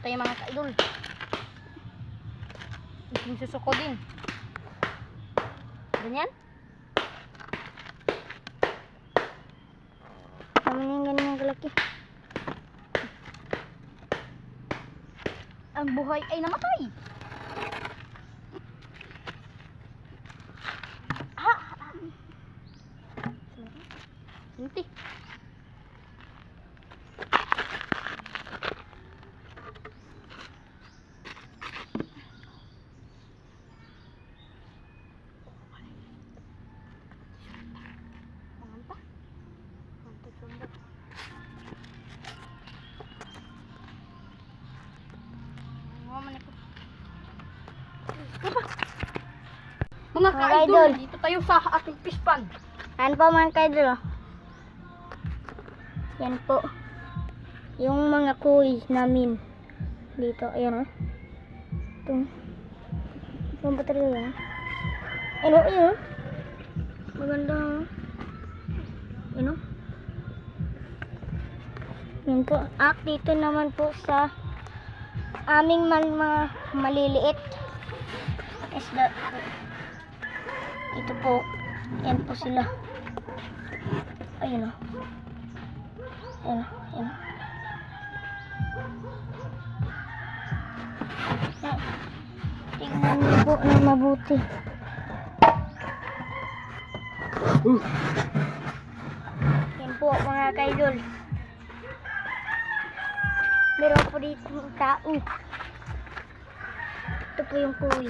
tayo mga ka-idol. Yung susuko din. Ganyan. Naman yung ganyan kalaki. Ang buhay ay namatay. Hindi. Mga ka-idol, dito tayo sa ating fish pond. Ano po mga ka-idol? Yan po. Yung mga kuy namin. Dito, ayan o. Ito. Saan ba talaga yan? Ano, ayan o. Maganda o. Ayan o. Yan po. At dito naman po sa aming mga maliliit isda. Ito po. Yan po sila. Ayun o. Ayun o. Ayun o. Tingnan niyo po na mabuti. Yan po mga kaidol. Meron po dito tao. Ito po yung kuwi.